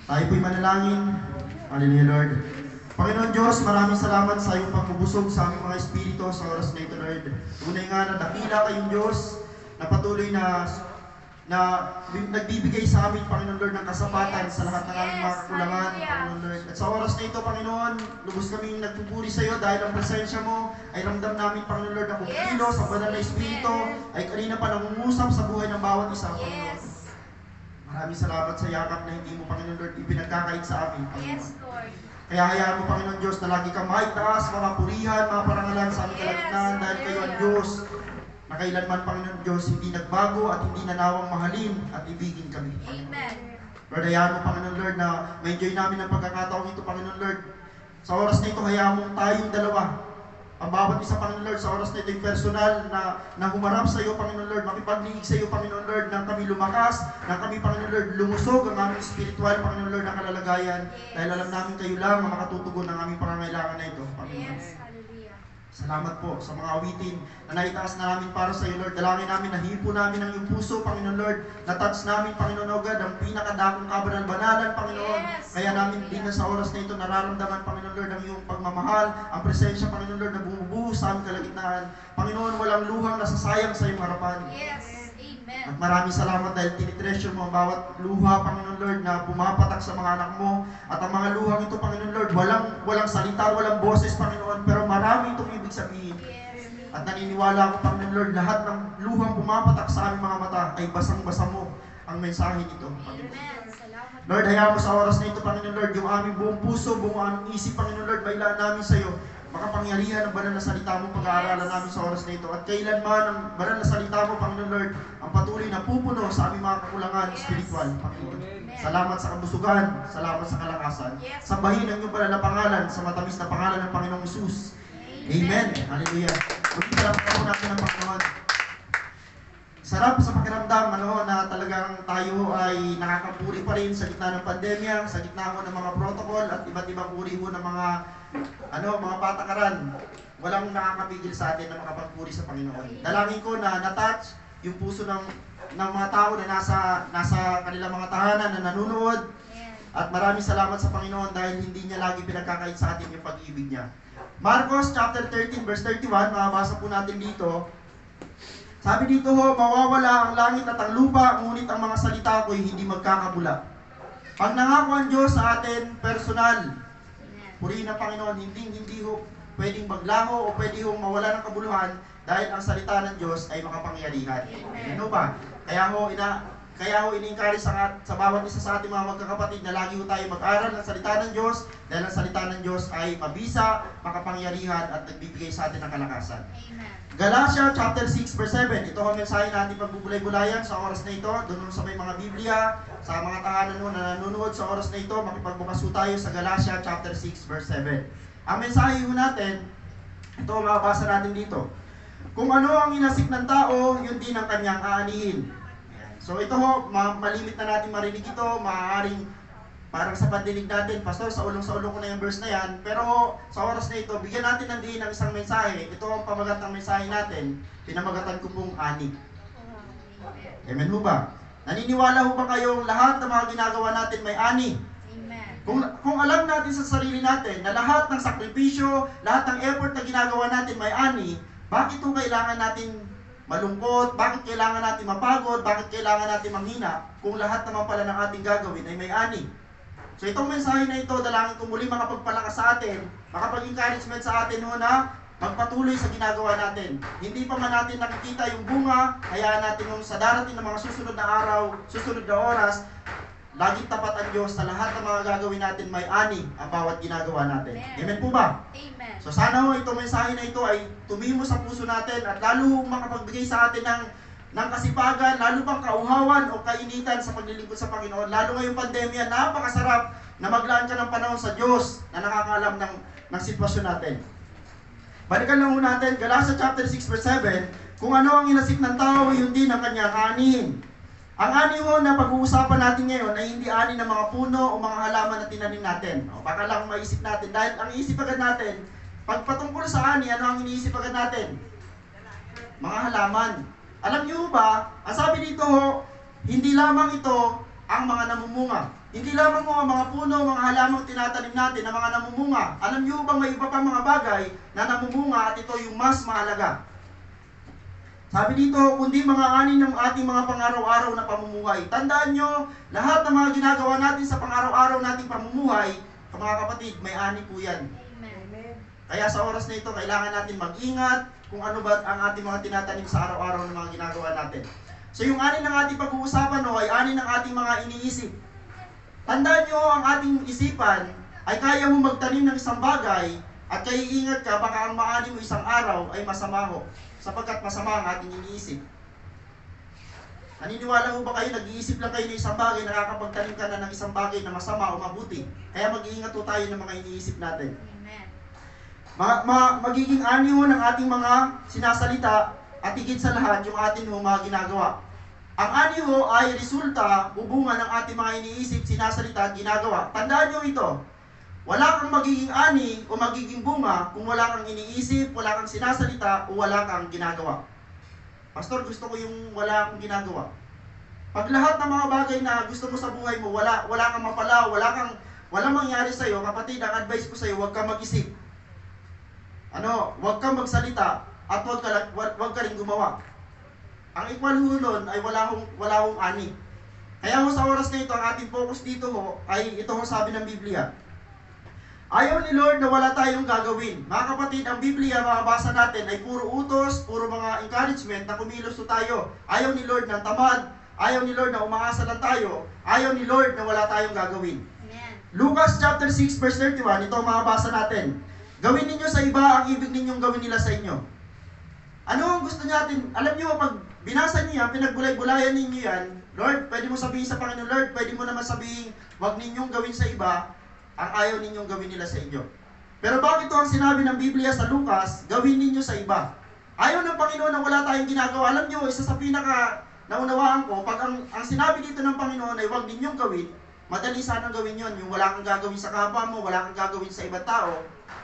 Tayo po'y manalangin. Hallelujah, Lord. Panginoon Diyos, maraming salamat sa iyong pagbubusog sa aming mga espiritu sa oras na ito, Lord. Tunay nga na dakila kayong Diyos na patuloy na nagbibigay sa amin, Panginoon Lord, ng kasapatan sa lahat ng aming mga kakulangan, Panginoon Lord. At sa oras na ito, Panginoon, lubos kaming nagpupuri sa iyo dahil ang presensya mo ay ramdam namin, Panginoon Lord, na kumikilos sa banal na espiritu ay kanina pa nangungusap sa buhay ng bawat isa, Panginoon. Maraming salamat sa yakap na hindi mo, Panginoon Lord, ipinagkakait sa amin, Panginoon. Kaya hayaan mo, Panginoon Diyos, na lagi kang maitaas, mga purihan, mga parangalan sa aming kalagitnaan dahil kayo ang Diyos na kailanman, Panginoon Diyos, hindi nagbago at hindi nanawang mahalin at ibigin kami. Amen. Lord, hayaan mo, Panginoon Lord, na ma-enjoy namin ang pagkakataong ito, Panginoon Lord. Sa oras na ito, hayaan mo tayong dalawa. Ang bawat isa, Panginoon Lord, sa oras na ito, yung personal na humarap sa iyo, Panginoon Lord, makipagliig sa iyo, Panginoon Lord, nang kami lumakas, nang kami, Panginoon Lord, lumusog ang aming spiritual, Panginoon Lord, na kalalagayan. Dahil alam namin kayo lang ang makatutugon ng aming pangangailangan na ito, Panginoon. Yes, hallelujah. Salamat po sa mga awitin na naitaas na namin para sa iyo, Lord. Dalangin namin, nahipo namin ang iyong puso, Panginoon Lord. Na-touch namin, Panginoon Ogad, ang pinakadakong kabanal-banalan, Panginoon. Yes. Kaya namin din na sa oras na ito nararamdaman, Panginoon Lord, ang iyong pagmamahal, ang presensya, Panginoon Lord, na bumubuhos sa aming kalagitnaan. Panginoon, walang luhang nasasayang sa iyong harapan. Yes, amen. At maraming salamat dahil tinitreasure mo ang bawat luha, Panginoon Lord, na pumapatak sa mga anak mo. At ang mga luhang ito, Panginoon Lord, walang salita, walang boses, Panginoon, pero marami itong ibig sabihin. Yes. At naniniwala ako, Panginoon Lord, lahat ng luhang pumapatak sa aming mga mata ay basang-basa mo ang mensahe nito, Panginoon. Amen. Salamat. Lord, hayaan mo sa oras na ito, Panginoon Lord, yung aming buong puso, buong aming isip, Panginoon Lord, mailaan namin sa iyo. Makapangyarihan ang banal na salita mo, pag-aaralan namin sa oras na ito. At kailanman ang banal na salita mo, Panginoon Lord, ang patuloy na pupuno sa aming mga kakulangan spiritual, Panginoon. Salamat sa kabusugan, salamat sa kalakasan. Sambahin ang iyong banal na pangalan sa matamis na pangalan ng Panginoong Hesus. Amen. Hallelujah. Magkikalapan po natin ang Panginoon. Sarap sa pakiramdam na talagang tayo ay nakakapuri pa rin sa gitna ng pandemya, sa gitna ng mga protocol at iba't ibang uri ng mga patakaran. Walang nakakapigil sa atin na makapagpuri sa Panginoon. Dalangin ko na na-touch yung puso ng mga tao na nasa kanilang mga tahanan na nanonood. At maraming salamat sa Panginoon dahil hindi niya lagi pinagkakait sa atin yung pag-ibig niya. Marcos chapter 13 verse 31, mababasa po natin dito. Sabi dito mawawala ang langit at ang lupa, ngunit ang mga salita ko'y hindi magkakabula. Pag nangako ang Diyos sa atin, personal, purihin ng Panginoon, hindi pwedeng maglaho o pwede mawala ng kabuluhan dahil ang salita ng Diyos ay makapangyarihan. Ano ba? Kaya ini-encourage sa bawat isa sa ating mga magkakapatid na lagi tayo mag-aral ng salita ng Diyos dahil ang salita ng Diyos ay mabisa, makapangyarihan at nagbibigay sa atin ng kalakasan. Amen. Galatia chapter 6 verse 7. Ito ang mensahe natin pagbubulay-bulayan sa oras na ito. Doon sa may mga Biblia, sa mga tahanan mo na nanonood sa oras na ito, makipagbukas tayo sa Galatia chapter 6 verse 7. Ang mensahe natin, ito mababasa natin dito. Kung ano ang inasik ng tao, yun din ang kanyang aanihin. So ito malimit na natin marinig ito, maaaring parang sa pandinig natin, Pastor, sa ulong ko na yung verse na yan, pero sa oras na ito, bigyan natin ng diin ng isang mensahe. Ito ang pamagat ng mensahe natin, pinamagatan ko pong ani. Amen ho ba? Naniniwala ho ba kayong lahat ng mga ginagawa natin may ani? Amen. Kung alam natin sa sarili natin na lahat ng sakripisyo, lahat ng effort na ginagawa natin may ani, bakit ho kailangan natin malungkot? Bakit kailangan natin mapagod? Bakit kailangan natin manghina? Kung lahat naman pala ng ating gagawin ay may ani. So itong mensahe na ito, dalangin ko muli makapagpalakas sa atin, makapag-encouragement sa atin na magpatuloy sa ginagawa natin. Hindi pa man natin nakikita yung bunga, hayaan natin sa darating na mga susunod na araw, susunod na oras, laging tapat ang Diyos sa lahat ng mga gagawin natin, may ani ang bawat ginagawa natin. Amen po ba? Amen. So sana itong mensahe na ito ay tumimo sa puso natin at lalo makapagbigay sa atin ng kasipagan, lalo pang kauhawan o kainitan sa paglilingkod sa Panginoon. Lalo ngayong pandemya, napakasarap na maglaan ka ng panahon sa Diyos na nakakaalam ng sitwasyon natin. Balikan lang muna natin, Galatia chapter 6 verse 7, kung ano ang inasik ng tao, yun din ang kanyang anihin. Ang ani na pag-uusapan natin ngayon ay hindi ani ng mga puno o mga halaman na tinanim natin. Baka lang maisip natin, dahil ang iisip agad natin, pag patungkol sa ani, ano ang iniisip agad natin? Mga halaman. Alam niyo ba, ang sabi dito hindi lamang ito ang mga namumunga. Hindi lamang mo ang mga puno, mga halamang tinatanim natin na mga namumunga. Alam niyo bang may iba pang mga bagay na namumunga at ito yung mas mahalaga? Sabi dito, kundi mga ani ng ating mga pang-araw-araw na pamumuhay. Tandaan nyo, lahat ng mga ginagawa natin sa pang-araw-araw nating pamumuhay, mga kapatid, may ani po yan. Amen. Kaya sa oras na ito, kailangan natin mag-ingat kung ano ba ang ating mga tinatanim sa araw-araw ng mga ginagawa natin. So yung ani ng ating pag-uusapan ay ani ng ating mga iniisip. Tandaan nyo, ang ating isipan ay kaya mo magtanim ng isang bagay at kaya iingat ka, baka ang maani mo isang araw ay masama ho, sapagkat masama ang ating iniisip. Naniniwala mo ba kayo, nag-iisip lang kayo ng isang bagay, nakakapagtanim ka na ng isang bagay na masama o mabuti? Kaya mag-iingat po tayo ng mga iniisip natin. Amen. Magiging ani ho ng ating mga sinasalita at higit sa lahat yung ating mga ginagawa. Ang ani ho ay resulta, bubunga ng ating mga iniisip, sinasalita at ginagawa. Tandaan nyo ito, wala kang magiging ani o magiging bunga kung wala kang iniisip, wala kang sinasalita o wala kang ginagawa. Pastor, gusto ko yung wala akong ginagawa. Pag lahat ng mga bagay na gusto mo sa buhay mo, wala kang mapala, walang mangyari sa iyo, kapatid, ang advice ko sa iyo, huwag kang mag-isip. Huwag kang magsalita at huwag ka rin gumawa. Ang equal ho nun ay wala hong ani. Kaya ho sa oras na ito, ang ating focus dito ho, ay ito ho sabi ng Biblia. Ayaw ni Lord na wala tayong gagawin. Mga kapatid, ang Biblia, makabasa natin, ay puro utos, puro mga encouragement na kumilos tayo. Ayaw ni Lord ng tamad, ayaw ni Lord na umaasa lang tayo, ayaw ni Lord na wala tayong gagawin. Amen. Lucas chapter 6 verse 31, ito ang makabasa natin. Gawin ninyo sa iba ang ibig ninyong gawin nila sa inyo. Ano ang gusto natin? Alam niyo, pag binasa niyo yan, pinagbulay-bulayan ninyo yan, Lord, pwede mo sabihin sa Panginoon, Lord, pwede mo naman sabihin, wag ninyong gawin sa iba ang ayaw ninyong gawin nila sa inyo. Pero bakit ito ang sinabi ng Biblia sa Lucas, gawin ninyo sa iba? Ayaw ng Panginoon na wala tayong ginagawa. Alam niyo, isa sa pinaka naunawaan ko, pag ang sinabi dito ng Panginoon ay wag ninyong gawin, madali sanang gawin yon. Yung wala kang gagawin sa kapwa mo, wala kang gagawin sa ibang tao.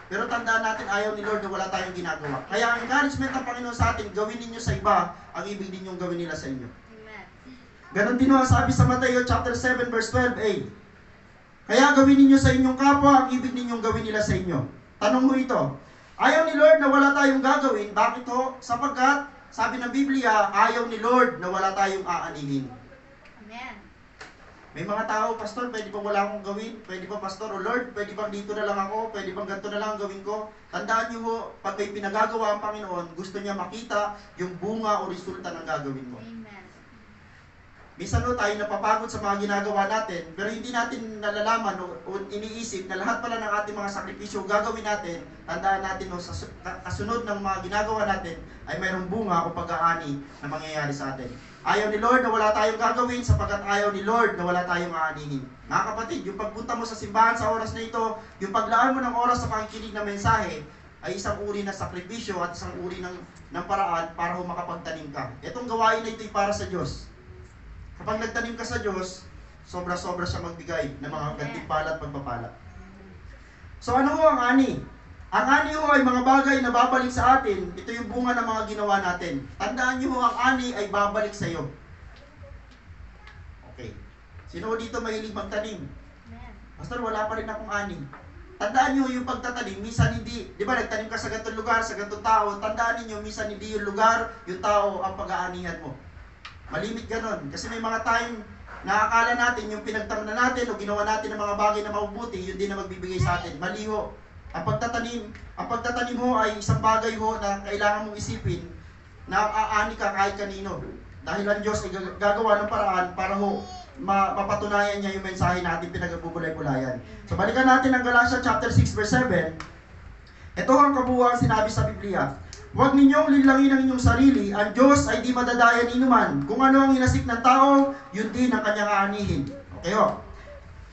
Pero tandaan natin, ayaw ni Lord na wala tayong ginagawa. Kaya ang encouragement ng Panginoon sa atin, gawin ninyo sa iba ang ibig ninyong gawin nila sa inyo. Amen. Ganon din ang sabi sa Mateo chapter 7 verse 12a. Kaya gawin ninyo sa inyong kapwa ang ibig ninyong gawin nila sa inyo. Tanong mo ito, ayaw ni Lord na wala tayong gagawin. Bakit ho? Sapagkat, sabi ng Biblia, ayaw ni Lord na wala tayong aanihin. Amen. May mga tao, Pastor, pwede bang wala akong gawin? Pwede ba, Pastor, o Lord, pwede bang dito na lang ako? Pwede bang ganito na lang ang gawin ko? Tandaan niyo ho, pag may pinagagawa ang Panginoon, gusto niya makita yung bunga o resulta ng gagawin mo. Amen. Minsan ho, tayo napapagod sa mga ginagawa natin, pero hindi natin nalalaman o iniisip na lahat pala ng ating mga sakripisyo gagawin natin, tandaan natin ho, sa kasunod ng mga ginagawa natin, ay mayroong bunga o pag-aani na mangyayari sa atin. Ayaw ni Lord na wala tayong gagawin sapagkat ayaw ni Lord na wala tayong aanihin. Mga kapatid, yung pagpunta mo sa simbahan sa oras na ito, yung paglaan mo ng oras sa pakikinig ng mensahe, ay isang uri ng sakripisyo at isang uri ng paraan para makapagtanim ka. Itong gawain na ito ay para sa Diyos. Kapag nagtanim ka sa Diyos, sobra-sobra siya magbigay ng mga gantimpala at pagpapala. So ano ho ang ani? Ang ani ho ay mga bagay na babalik sa atin. Ito yung bunga ng mga ginawa natin. Tandaan nyo ho, ang ani ay babalik sa iyo. Okay. Sino dito mahilig magtanim? Amen. Pastor, wala pa rin akong ani. Tandaan nyo yung pagtatanim, minsan hindi, di ba nagtanim ka sa ganitong lugar, sa ganitong tao, tandaan niyo minsan hindi yung lugar, yung tao ang pag-aanihan mo. Malimit ganon. Kasi may mga time na akala natin yung pinagtamnan natin o ginawa natin ng mga bagay na mabubuti, yun din na magbibigay sa atin. Mali ho. Ang pagtatanim ho ay isang bagay ho na kailangan mong isipin na aani ka kahit kanino. Dahil ang Diyos ay gagawa ng paraan para ho mapatunayan niya yung mensahe natin pinagbubulay-bulayan. So balikan natin ang Galatia chapter 6 verse 7. Ito ang kabuuan sinabi sa Biblia. Huwag ninyong linlangin ang inyong sarili, ang Diyos ay di madadaya ni inuman. Kung ano ang inasik ng tao, yun din ang kanyang aanihin. Okay ho?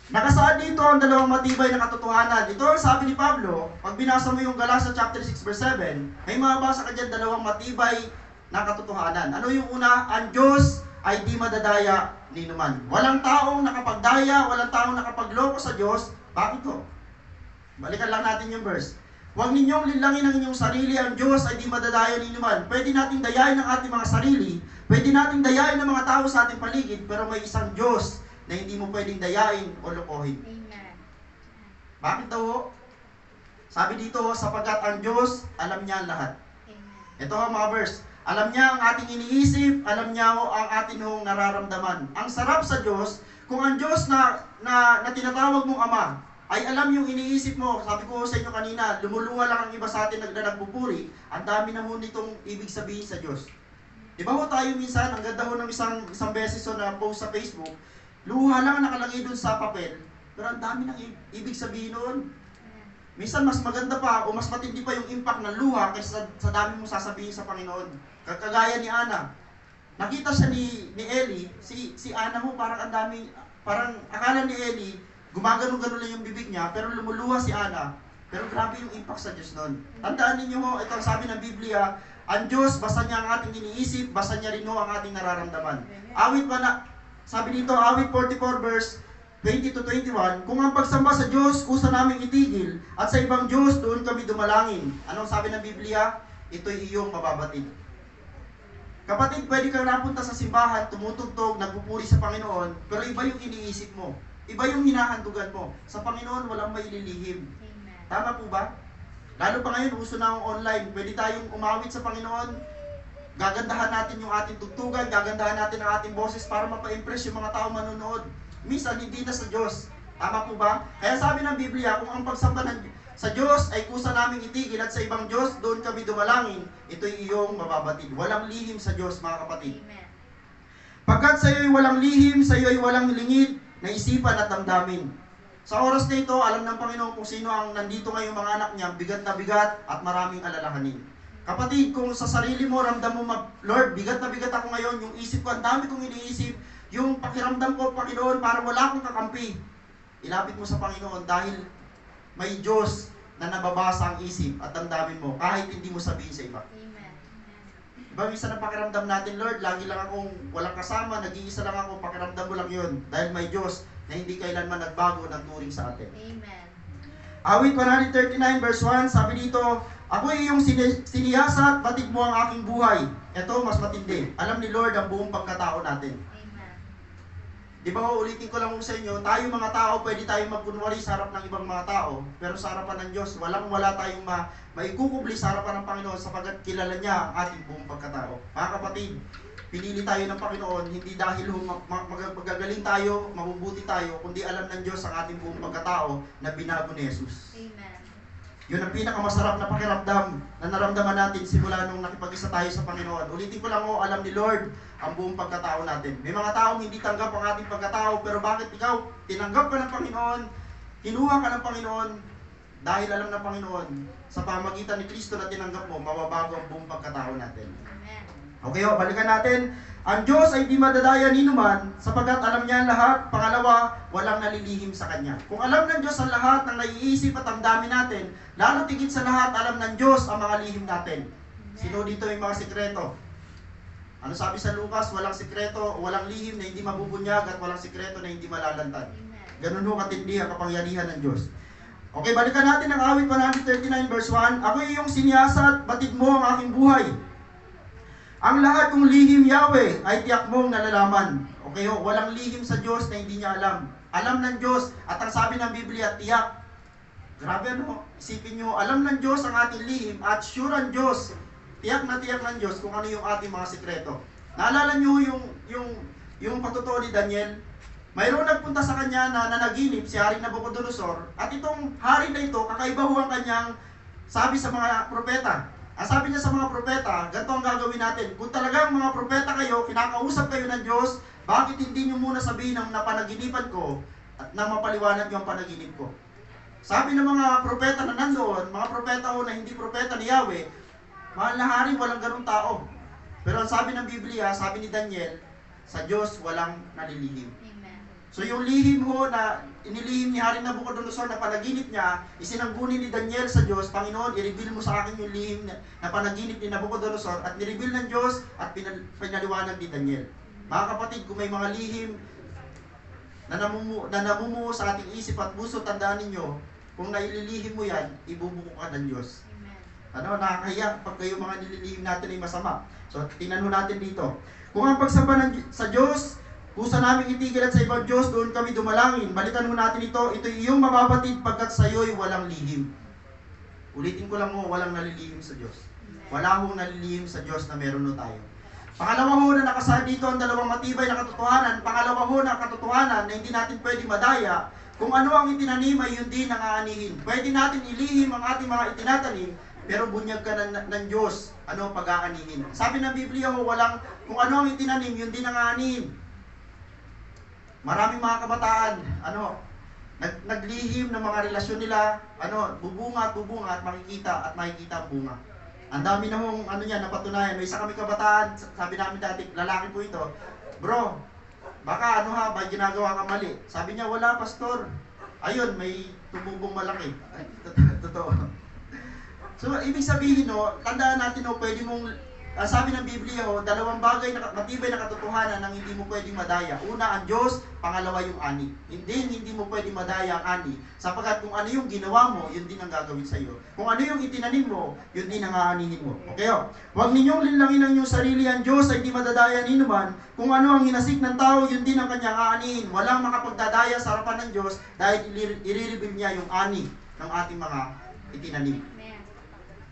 Nakasaad dito ang dalawang matibay na katotohanan. Ito ang sabi ni Pablo, pag binasa mo yung Galatia chapter 6 verse 7, may mabasa ka dyan dalawang matibay na katotohanan. Ano yung una? Ang Diyos ay di madadaya ni inuman. Walang taong nakapagdaya, walang taong nakapagloko sa Diyos. Bakit ho? Balikan lang natin yung verse. Huwag ninyong linlangin ang inyong sarili, ang Diyos ay di madadaya ni inuman. Pwede nating dayain ang ating mga sarili, pwede nating dayain ang mga tao sa ating paligid, pero may isang Diyos na hindi mo pwedeng dayain o lokohin. Amen. Bakit daw ho? Sabi dito, sapagkat ang Diyos, alam niya ang lahat. Amen. Ito ang mga verse. Alam niya ang ating iniisip, alam niya ho ang ating hong nararamdaman. Ang sarap sa Diyos, kung ang Diyos na tinatawag mong Ama, ay alam yung iniisip mo. Sabi ko sa inyo kanina, lumuluha lang ang iba sa atin nagpupuri. Ang dami na mo nitong ibig sabihin sa Diyos. Di ba ho tayo minsan, ang ganda ho ng isang beses ho na post sa Facebook, luha lang nakalagay dun sa papel, pero ang dami ng ibig sabihin noon. Minsan mas maganda pa o mas matindi pa yung impact ng luha kaysa sa dami mong sasabihin sa Panginoon. Kagaya ni Ana. Nakita siya ni Eli, si Ana ho parang ang dami, parang akala ni Eli, gumagano-gano lang yung bibig niya, pero lumuluha si Ana. Pero grabe yung impact sa Diyos noon. Tandaan ninyo ho, ito ang sabi ng Biblia, ang Diyos, basta niya ang ating iniisip, basta niya rin ho ang ating nararamdaman. Awit pa na, sabi dito, awit 44 verse 20 to 21, kung ang pagsamba sa Diyos, kusa naming itigil, at sa ibang Diyos, doon kami dumalangin. Anong sabi ng Biblia? Ito'y iyong mababatid. Kapatid, pwede kang napunta sa simbahan, tumutugtog, nagpupuri sa Panginoon, pero iba yung iniisip mo. Iba yung hinahandugan mo. Sa Panginoon, walang maililihim. Amen. Tama po ba? Lalo pa ngayon, uso na ang online. Pwede tayong umawit sa Panginoon. Gagandahan natin yung ating tugtugan, gagandahan natin ang ating boses para mapa-impress yung mga tao manonood. Minsan, hindi na sa Diyos. Tama po ba? Kaya sabi ng Biblia, kung ang pagsamba sa Diyos ay kusa naming itigil at sa ibang Diyos, doon kami dumalangin, ito'y iyong mababatid. Walang lihim sa Diyos, mga kapatid. Amen. Pagkat sa iyo'y walang lihim, sa iyo'y walang lingid, na isipan at damdamin. Sa oras na ito, alam ng Panginoon kung sino ang nandito ngayong mga anak niya, bigat na bigat at maraming alalahanin. Kapatid, kung sa sarili mo, ramdam mo, Lord, bigat na bigat ako ngayon, yung isip ko, ang dami kong iniisip, yung pakiramdam ko, Panginoon, para wala akong kakampi. Ilapit mo sa Panginoon dahil may Diyos na nababasa ang isip at damdamin mo, kahit hindi mo sabihin sa iba. Amen. Diba minsan ang pakiramdam natin, Lord, lagi lang akong walang kasama, nag-iisa lang ako, pakiramdam mo lang yun. Dahil may Diyos na hindi kailanman nagbago ng turing sa atin. Amen. Awit 139 verse 1, sabi dito, ako ay iyong siniyasa at batid mo ang aking buhay. Ito, mas matindi. Alam ni Lord ang buong pagkatao natin. Amen. Di ba, ulitin ko lang sa inyo, tayo mga tao, pwede tayong magkunwari sa harap ng ibang mga tao, pero sa harapan ng Diyos, wala tayong maikukubli sa harapan ng Panginoon sapagkat kilala niya ang ating buong pagkatao. Mga kapatid, pinili tayo ng Panginoon, hindi dahil magagaling tayo, mabubuti tayo, kundi alam ng Diyos ang ating buong pagkatao na binago ni Jesus. Amen. Yun ang pinakamasarap na pakiramdam na naramdaman natin simula nung nakipag-isa tayo sa Panginoon. Ulitin ko lang alam ni Lord ang buong pagkatao natin. May mga taong hindi tanggap ang ating pagkatao, pero bakit ikaw tinanggap ka ng Panginoon, kinuha ka ng Panginoon, dahil alam ng Panginoon, sa pamagitan ni Kristo na tinanggap mo, mababago ang buong pagkatao natin. Amen. Okay, balikan natin. Ang Diyos ay di madadaya ni numan sapagkat alam niya ang lahat. Pangalawa, walang nalilihim sa Kanya. Kung alam ng Diyos ang lahat ng naiisip at damdamin natin, lalo tigit sa lahat, alam ng Diyos ang mga lihim natin. Sino dito yung mga sikreto? Ano sabi sa Lucas? Walang sikreto, walang lihim na hindi mabubunyag at walang sikreto na hindi malalantad. Ganun ho katindi ang kapangyarihan ng Diyos. Okay, balikan natin ang awit 139 verse 1. Ako ay iyong siniyasa at batid mo ang aking buhay. Ang lahat kong lihim, Yahweh, ay tiyak mong nalalaman. Okay ho, walang lihim sa Diyos na hindi niya alam. Alam ng Diyos, at ang sabi ng Biblia, tiyak. Grabe ano, isipin nyo, alam ng Diyos ang ating lihim, at sure ang Diyos, tiyak na tiyak ng Diyos kung ano yung ating mga sikreto. Naalala nyo yung patutuo ni Daniel? Mayroon nagpunta sa kanya na nanaginip, si Haring Nabucodonosor, at itong hari na ito, kakaiba ho ang kanyang sabi sa mga propeta. Ang sabi niya sa mga propeta, ganito ang gagawin natin. Kung talagang mga propeta kayo, kinakausap kayo ng Diyos, bakit hindi niyo muna sabihin ng napanaginipan ko at nang mapaliwanag yung panaginip ko? Sabi ng mga propeta na nandoon, mga propeta o na hindi propeta ni Yahweh, mahal na hari, walang ganung tao. Pero ang sabi ng Biblia, sabi ni Daniel, sa Diyos walang nalilihim. Amen. So yung lihim ho na inilihim ni Haring Nabucodonosor na panaginip niya, isinangguni ni Daniel sa Diyos, Panginoon, i-reveal mo sa akin yung lihim na panaginip ni Nabucodonosor at ni-reveal ng Diyos at pinaliwanag ni Daniel. Mga kapatid, kung may mga lihim na namumuo sa ating isip at puso, tandaan ninyo, kung naililihim mo yan, ibubuko ka ng Diyos. Amen. Nakakahiya pag kayo mga nililihim natin ay masama. So, tingnan mo natin dito. Kung ang pagsamba sa Diyos Kusa namin itigil at sa ibang Diyos, doon kami dumalangin. Balikan mo natin ito, ito iyong mababatid pagkat sa iyo'y walang lihim. Ulitin ko lang mo, walang nalilihim sa Diyos. Wala hong nalilihim sa Diyos na meron no tayo. Pangalawa ho na nakasaad dito ang dalawang matibay na katotohanan. Pangalawa ho na katotohanan na hindi natin pwede madaya. Kung ano ang itinanim ay yun din ang aanihin. Pwede natin ilihim ang ating mga itinatanim, pero bunyag ka ng Diyos, ano pag-aanihin. Sabi ng Biblia ho, walang, kung ano ang itinanim, yun din ang aanihin. Maraming mga kabataan, naglihim ng mga relasyon nila, bubunga at makikita ang bunga. Ang dami na hong napatunayan. May isa kami kabataan, sabi namin dati, lalaki po ito, bro, baka may ginagawa ka mali. Sabi niya, wala pastor. Ayun, may tumubong malaki. Totoo. So, ibig sabihin, tandaan natin, pwede mong, sabi ng Biblia, dalawang bagay na matibay na katotohanan ang hindi mo pwedeng madaya. Una, ang Diyos, pangalawa yung ani. Hindi mo pwedeng madaya ang ani. Sapagkat kung ano yung ginawa mo, yun din ang gagawin sa iyo. Kung ano yung itinanim mo, yun din ang aanihin mo. Okay, huwag ninyong linlangin ang inyong sarili. Ang Diyos ay hindi madadaya ni naman. Kung ano ang hinasik ng tao, yun din ang kanyang aanihin. Walang makapagdadaya sa harapan ng Diyos dahil i-reveal niya yung ani ng ating mga itinanim.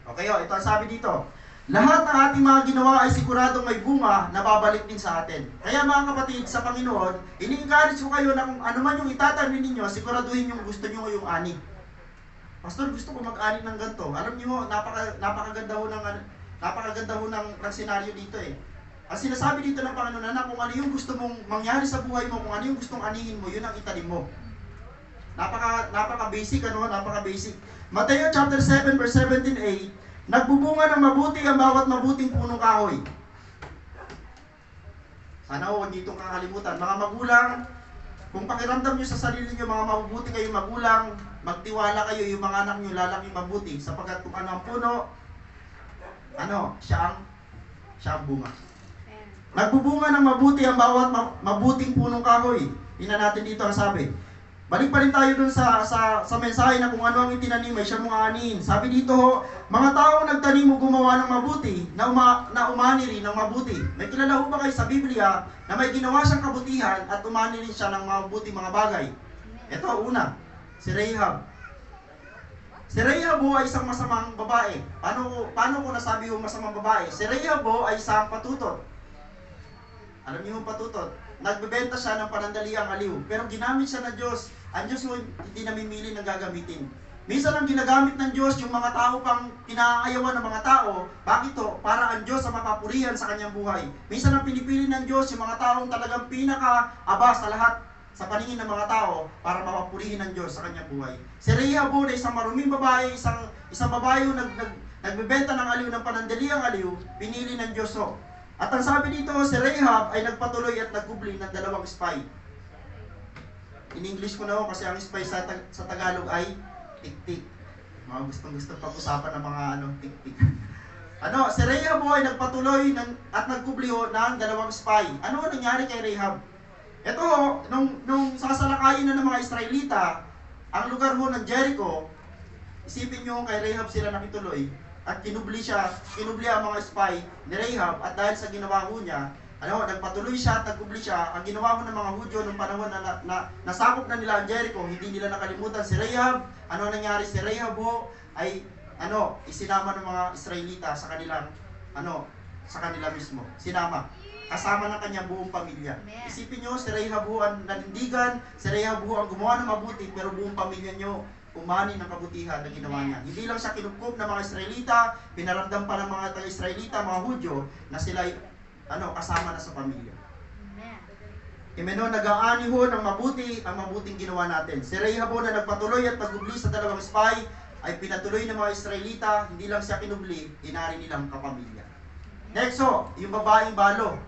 Okay, ito ang sabi dito. Lahat ng ating mga ginawa ay siguradong may bunga na babalik din sa atin. Kaya mga kapatid, sa Panginoon, ini-encourage ko kayo na kung ano man yung itatanim ninyo, siguraduhin yung gusto nyo yung ani. Pastor, gusto ko mag-ani ng ganito. Alam niyo, napakaganda ho ng senaryo dito eh. Ang sinasabi dito ng Panginoon na kung ano yung gusto mong mangyari sa buhay mo, kung ano yung gustong anihin mo, yun ang itanim mo. Napaka-basic, napaka-basic. Mateo chapter 7 verse 17a, nagbubunga ng mabuti ang bawat mabuting punong kahoy. Sana huwag niyo itong kakalimutan. Mga magulang, kung pakiramdam nyo sa sarili nyo, mga mabubuti kayong magulang, magtiwala kayo, yung mga anak nyo lalaking mabuti. Sapagkat kung ano ang puno, siya ang bunga. Nagbubunga ng mabuti ang bawat mabuting punong kahoy. Tingnan natin dito ang sabi. Balik pa rin tayo dun sa mensahe na kung ano ang itinanim ay siya mong aanihin. Sabi dito, mga taong nagtanim o gumawa ng mabuti, na umani rin ng mabuti. May kilala ho ba kayo sa Biblia na may ginawa siyang kabutihan at umani rin siya ng mabuti mga bagay? Ito, una, si Rahab. Si Rahab ay isang masamang babae. Paano ko nasabi yung masamang babae? Si Rahab ay isang patutot. Alam niyo yung patutot? Nagbebenta siya ng panandaliang aliw. Pero ginamit siya ng Diyos. Ang Diyos hindi namimili ng gagamitin. Minsan ang ginagamit ng Diyos, yung mga tao pang pinaayawan ng mga tao. Bakit to? Para ang Diyos ang mapapurihan sa kanyang buhay. Minsan ang pinipili ng Diyos, yung mga taong talagang pinaka-aba sa lahat sa paningin ng mga tao para mapapurihin ng Diyos sa kanyang buhay. Si Rahab na isang maruming babae, isang babae nagbebenta ng aliw, ng panandaliang aliw, pinili ng Diyos ho. At ang sabi dito, si Rahab ay nagpatuloy at nagkubli ng dalawang spy. In English ko na ho kasi ang spy sa Tagalog ay tik-tik. Mga gustong-gustong pag-usapan ng mga tik-tik. Si Rahab ay nagpatuloy at nagkubli ho ng dalawang spy. Ano ang nangyari kay Rahab? Ito ho, nung sasalakayin na ng mga Israelita, ang lugar ho ng Jericho, isipin nyo kay Rahab sila nakituloy. At kinubli ang mga spy ni Rahab at dahil sa ginawa ho niya, nagpatuloy siya at nagkubli siya. Ang ginawa ho ng mga Hudyo nung panahon na nasakop na nila ang Jericho, hindi nila nakalimutan si Rahab. Ano nangyari? Si Rahab ho ay isinama ng mga Israelita sa kanila mismo. Sinama. Kasama ng kanyang buong pamilya. Isipin nyo, si Rahab ho ang nanindigan, si Rahab ho ang gumawa ng mabuti, pero buong pamilya nyo umani ng kabutihan na ginawa niya. Hindi lang siya kinupkup ng mga Israelita, pinaramdam pa ng mga taga-Israelita, mga Hudyo, na sila'y kasama na sa pamilya. Nag-aani ho ng mabuti ang mabuting ginawa natin. Si Rahab na nagpatuloy at pagubli sa dalawang spy, ay pinatuloy ng mga Israelita, hindi lang siya kinubli, inari nilang kapamilya. Next yung babaeng balo.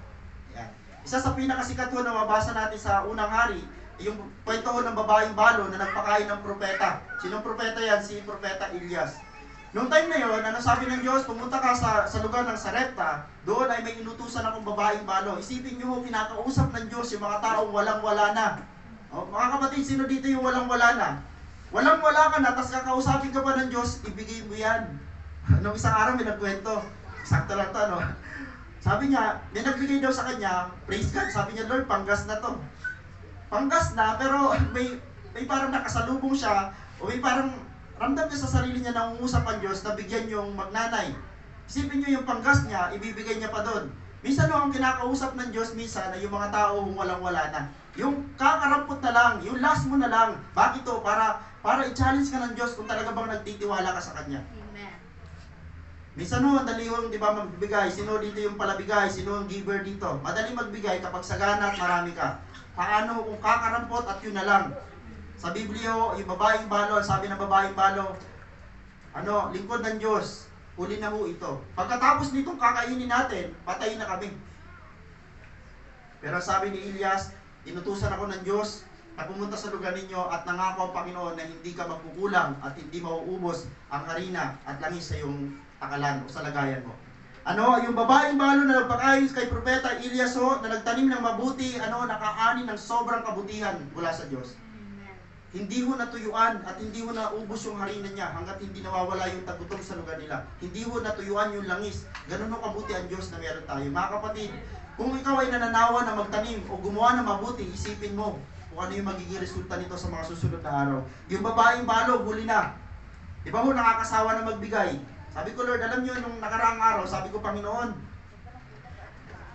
Yan. Isa sa pinakasikat ho na mabasa natin sa unang hari, yung kwento ho ng babaeng balo na nagpakain ng propeta. Sinong propeta yan? Si propeta Elias. Noong time na yon, sabi ng Diyos, pumunta ka sa lugar ng Sarepta, doon ay may inutusan akong babaeng balo. Isipin nyo ho, pinakausap ng Diyos yung mga taong walang-wala na. Mga kapatid, sino dito yung walang-wala na? Walang-wala ka na, tapos kakausapin ka pa ng Diyos, ibigay mo yan. Noong isang araw may nagkwento, sakto lang to, Sabi niya, may nagbigay daw sa kanya, praise God, sabi niya, Lord, panggas na to. Panggas na, pero may parang nakasalubong siya, o may parang ramdam niya sa sarili niya na umusap ang Diyos na bigyan yung magnanay. Isipin niyo yung panggas niya, ibibigay niya pa doon. Minsan ang kinakausap ng Diyos minsan ay yung mga tao walang-wala na. Yung kakarampot na lang, yung last mo na lang. Bakit to? Para i-challenge ka ng Diyos kung talaga bang nagtitiwala ka sa Kanya. Amen. Minsan ang dali yung, di ba, magbigay. Sino dito yung palabigay? Sino yung giver dito? Madali magbigay kapag sagana at marami ka. Paano kung kakarampot at yun na lang? Sa Biblia, yung babaeng balo, sabi ng babaeng balo, lingkod ng Diyos, huli na ho ito. Pagkatapos nitong kakainin natin, patay na kami. Pero sabi ni Elias, inutusan ako ng Diyos na pumunta sa lugar ninyo at nangako ang Panginoon na hindi ka magkukulang at hindi mauubos ang harina at langis sa iyong takalan o sa lagayan mo. Yung babaeng balo na nagpakain kay Propeta Elias na nagtanim ng mabuti, nakaani ng sobrang kabutihan mula sa Diyos. Hindi ho natuyuan at hindi ho naubos yung harina niya hanggat hindi nawawala yung tagutom sa lugar nila. Hindi ho natuyuan yung langis. Ganun ho kabuti ang Diyos na meron tayo. Mga kapatid, kung ikaw ay nananawa na magtanim o gumawa ng mabuti, isipin mo kung ano yung magiging resulta nito sa mga susunod na araw. Yung babaeng balo, huli na. Diba ho, nakakasawa na magbigay. Sabi ko, Lord, alam nyo, nung nakaraang araw, sabi ko, Panginoon,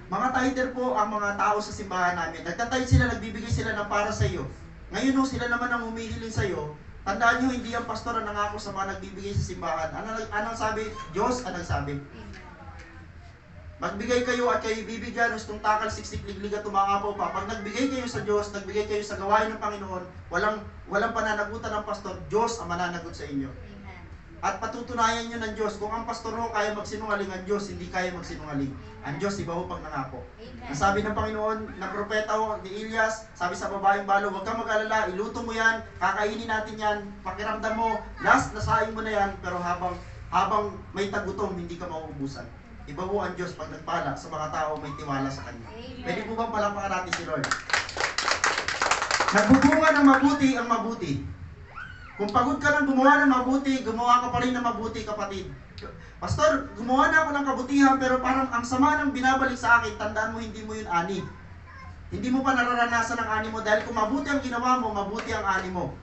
mga tither po ang mga tao sa simbahan namin. Nagtatay sila, nagbibigay sila ng para sa iyo. Ngayon sila naman ang humihiling sa iyo. Tandaan nyo, hindi ang pastor ang nangako sa mga nagbibigay sa simbahan. Anong sabi? Diyos ang nagsabi. Magbigay kayo at kayo bibigyan, hustong takal, siksik, liglig at tumangapaw pa. Pag nagbigay kayo sa Diyos, nagbigay kayo sa gawain ng Panginoon, walang pananagutan ng pastor, Diyos ang mananagot sa inyo. At patutunayan nyo ng Diyos, kung ang pastor ho kaya magsinungaling, ang Diyos hindi kaya magsinungaling. Ang Diyos iba ho pag nangako. Ang sabi ng Panginoon, ng propeta ho, ni Elias, sabi sa babaeng balo, huwag kang mag-alala, iluto mo yan, kakainin natin yan, pakiramdam mo, last nasaing mo na yan, pero habang may tagutom, hindi ka mauubusan. Iba ho ang Diyos pag nagpala sa mga tao may tiwala sa Kanya. Pwede po bang palampakan natin si Lord? Nagbubunga ng mabuti ang mabuti. Kung pagod ka lang gumawa ng mabuti, gumawa ka pa rin ng mabuti, kapatid. Pastor, gumawa na ako ng kabutihan, pero parang ang sama ng binabalik sa akin, tandaan mo, hindi mo yun ani. Hindi mo pa nararanasan ang ani mo, dahil kung mabuti ang ginawa mo, mabuti ang ani mo.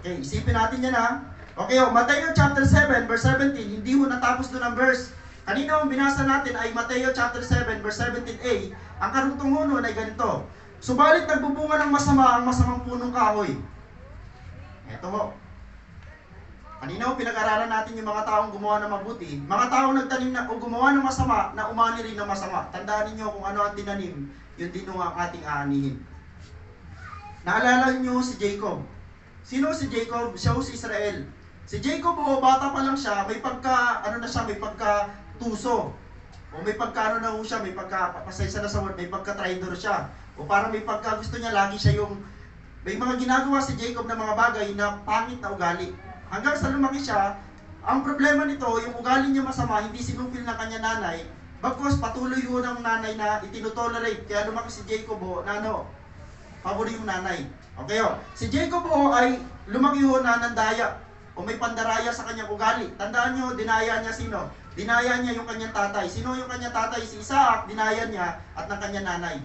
Okay, isipin natin yan ha. Okay, Mateo chapter 7, verse 17, hindi mo natapos doon ang verse. Kanina ang binasa natin ay Mateo chapter 7, verse 17a. Ang karugtong nun ay ganito. Subalit nagbubunga ng masama ang masamang punong kahoy. Ito ho. Kanina pinag-aralan natin yung mga taong gumawa ng mabuti. Mga taong nagtanim na o gumawa ng masama na umani rin ng masama. Tandaan niyo kung ano ang tinanim, yun din ang ating aanihin. Naalala niyo si Jacob. Sino si Jacob? Siya si Israel. Si Jacob bata pa lang siya, may pagka tuso. O may pagka siya, may pagka-pasaysa na sa word, may pagka-traidor siya. O parang may pagka gusto niya, lagi siya may mga ginagawa si Jacob na mga bagay na pangit na ugali. Hanggang sa lumaki siya, ang problema nito, yung ugali niya masama, hindi sinupil ng kanya nanay, bagkus patuloy yun ng nanay na itinutolerate. Kaya lumaki si Jacob na pabori yung nanay. Okay si Jacob ay lumaki na nandaya o may pandaraya sa kanyang ugali. Tandaan nyo, dinaya niya sino? Dinaya niya yung kanyang tatay. Sino yung kanyang tatay? Si Isaac, dinaya niya at ng kanyang nanay.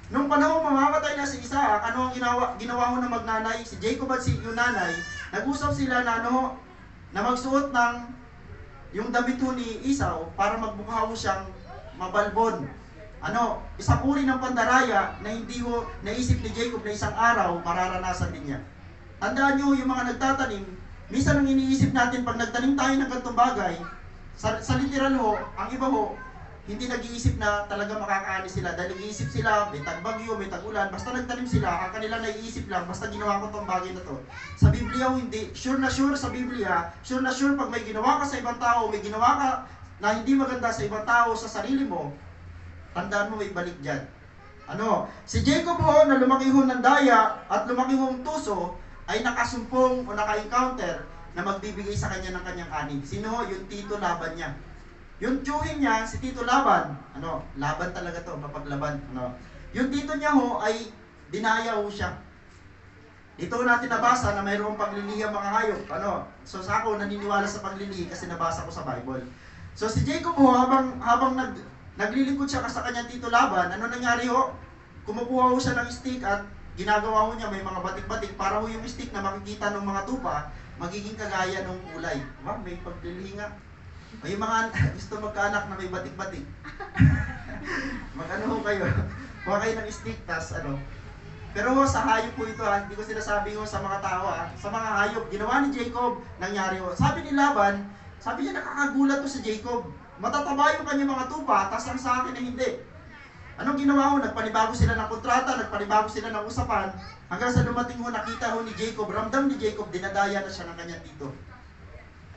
Nung panahon mamamatay na si Isaac, ano ang ginawa ho ng magnanay? Si Jacob at si yung nanay, nag-usap sila na na magsuot ng yung damit ho ni Esau para magmukha ho siyang mabalbon. Isang uri ng pandaraya na hindi ho naisip ni Jacob na isang araw mararanasan din niya. Tandaan nyo yung mga nagtatanim, minsan ang iniisip natin pag nagtanim tayo ng ganitong bagay, sa literal ho, ang iba ho, hindi nag-iisip na talaga makakaani sila dahil nag-iisip sila, may tagbagyo, may tagulan, basta nagtanim sila, ang kanila naiisip lang, basta ginawa ko itong bagay na to. Sa Biblia hindi, sure na sure sa Biblia, sure na sure pag may ginawa ka sa ibang tao, may ginawa ka na hindi maganda sa ibang tao, sa sarili mo, tandaan mo may balik dyan. Si Jacob ho na lumaki ho ng daya at lumaki ho ng tuso, ay nakasumpong o naka-encounter na magbibigay sa kanya ng kanyang ani. Sino? Yung tito Laban niya. Yung tiyuhin niya, si Tito Laban, Laban talaga to, mapaglaban. Yung tito niya ho ay dinaya ho siya. Ito natin nabasa na mayroong paglilihi ang mga hayop. So sa ako naniniwala sa paglilihi kasi nabasa ko sa Bible. So si Jacob ho, habang naglilingkod siya sa kanyang Tito Laban, ano nangyari ho? Kumukuha ho siya ng stick at ginagawa ho niya, may mga batik-batik para ho yung stick na makikita ng mga tupa, magiging kagaya ng kulay. Wow, may paglilinga. May mga gusto magkaanak na may batik-batik. Mag-ano ho kayo? Kuha kayo ng stick, tas ano. Pero ho, sa hayop po ito ha, hindi ko sinasabi ho sa mga tao ha, sa mga hayop, ginawa ni Jacob, nangyari ho. Sabi ni Laban, sabi niya nakakagulat to si Jacob. Matataba yung kanyang mga tupa, tas ang sa akin na hindi. Anong ginawa ho? Nagpanibago sila ng kontrata, nagpanibago sila ng usapan, hanggang sa dumating ho, nakita ho ni Jacob, ramdam ni Jacob, dinadaya na siya ng kanyang tito.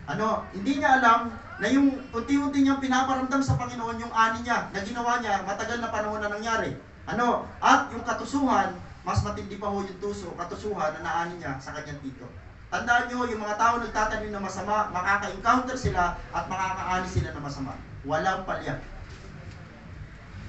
Ano, hindi niya alam na yung unti-unti niyang pinaparamdam sa Panginoon yung ani niya, na ginawa niya, matagal na panahon na nangyari. Ano, at yung katusuhan, mas matindi pa ho yung katusuhan na naani niya sa kanyang tito. Tandaan nyo, yung mga tao nagtatanim ng masama, makaka-encounter sila at makakaani sila ng masama. Walang palya.